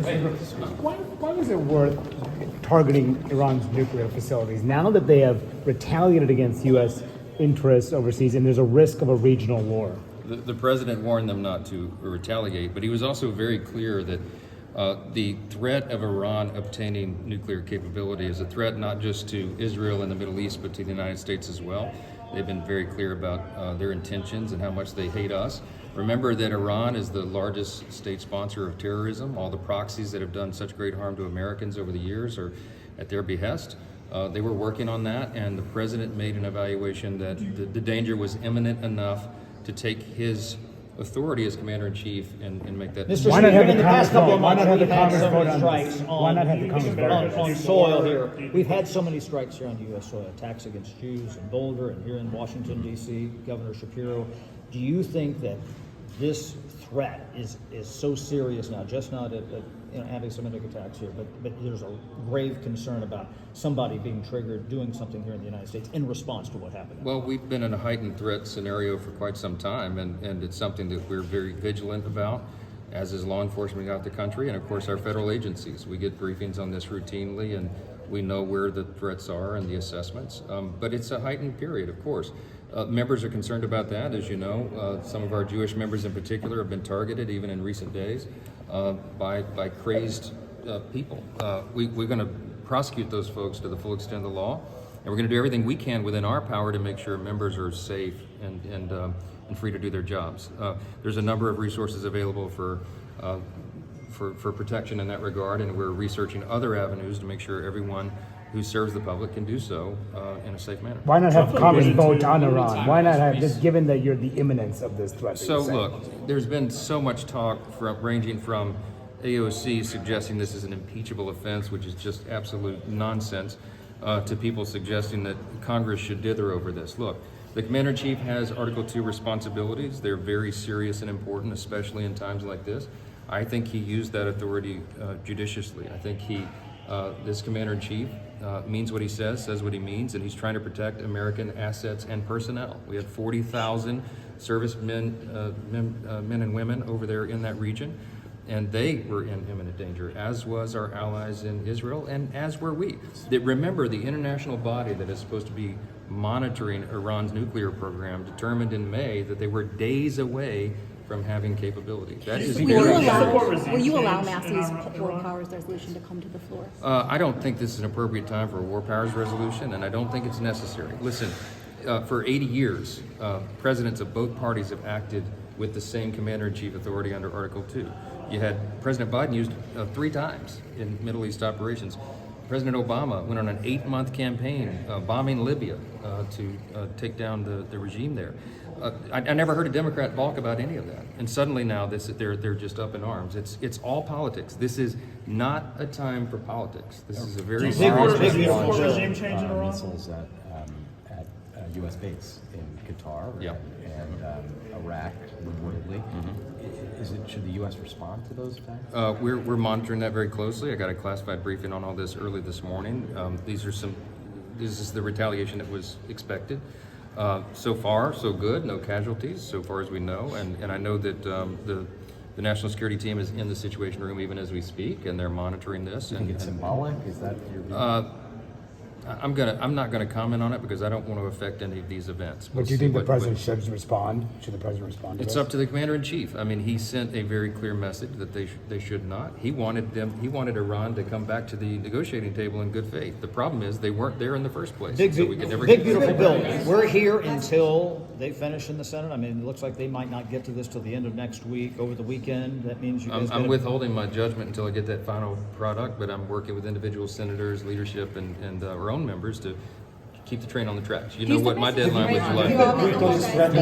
Why was it worth targeting Iran's nuclear facilities now that they have retaliated against U.S. interests overseas and there's a risk of a regional war? The president warned them not to retaliate, but he was also very clear that the threat of Iran obtaining nuclear capability is a threat not just to Israel and the Middle East, but to the United States as well. They've been very clear about their intentions and how much they hate us. Remember that Iran is the largest state sponsor of terrorism. All the proxies that have done such great harm to Americans over the years are at their behest. They were working on that, and the president made an evaluation that the danger was imminent enough to take his authority as commander-in-chief and make that decision. Why not have in the past couple of months, we've had so vote many on strikes this? Why not have the Congress vote on on soil here. We've had so many strikes here on U.S. soil, attacks against Jews in Boulder and here in Washington, D.C., Governor Shapiro. Do you think that this threat is so serious now, just not at anti-Semitic attacks here, but there's a grave concern about somebody being triggered doing something here in the United States in response to what happened? Well, we've been in a heightened threat scenario for quite some time, and it's something that we're very vigilant about, as is law enforcement throughout the country, and of course our federal agencies. We get briefings on this routinely, and we know where the threats are and the assessments, but it's a heightened period, of course. Members are concerned about that, as you know. Some of our Jewish members in particular have been targeted, even in recent days, by crazed people. We're going to prosecute those folks to the full extent of the law, and we're going to do everything we can within our power to make sure members are safe and free to do their jobs. There's a number of resources available for protection in that regard, and we're researching other avenues to make sure everyone who serves the public can do so in a safe manner. Why not have Congress vote on Iran? Why not have, just given that you're the imminence of this threat? So look, there's been so much talk ranging from AOC suggesting this is an impeachable offense, which is just absolute nonsense, to people suggesting that Congress should dither over this. Look, the Commander-in-Chief has Article 2 responsibilities. They're very serious and important, especially in times like this. I think he used that authority judiciously. I think this Commander-in-Chief means what he says what he means, and he's trying to protect American assets and personnel. We had 40,000 servicemen, men and women over there in that region, and they were in imminent danger, as was our allies in Israel, and as were we. Remember, the international body that is supposed to be monitoring Iran's nuclear program determined in May that they were days away from having capability. That is Will you allow Massey's War Powers resolution to come to the floor? I don't think this is an appropriate time for a War Powers resolution, and I don't think it's necessary. Listen, for 80 years, presidents of both parties have acted with the same commander-in-chief authority under Article 2. You had President Biden used 3 times in Middle East operations. President Obama went on an 8-month campaign bombing Libya to take down the regime there. I never heard a Democrat balk about any of that. And suddenly now they're just up in arms. It's all politics. This is not a time for politics. This is a very serious regime change in Iran. Missiles at U.S. base in Qatar and Iraq, reportedly. Should the U.S. respond to those attacks? We're monitoring that very closely. I got a classified briefing on all this early this morning. This is the retaliation that was expected. So far, so good. No casualties, so far as we know. And I know that the national security team is in the Situation Room even as we speak, and they're monitoring this. Do you think it's symbolic? Is that your view? I'm not gonna comment on it because I don't want to affect any of these events. But do you think the president should respond? Should the president respond to It's this? up to the commander-in-chief. I mean, he sent a very clear message that they should not. He wanted Iran to come back to the negotiating table in good faith. The problem is they weren't there in the first place. Big, so we could never big get beautiful bill. We're here until they finish in the Senate. I mean, it looks like they might not get to this till the end of next week, over the weekend. That means you guys I'm withholding my judgment until I get that final product, but I'm working with individual senators, leadership, and our own members to keep the train on the tracks. You know what my deadline was July 5th.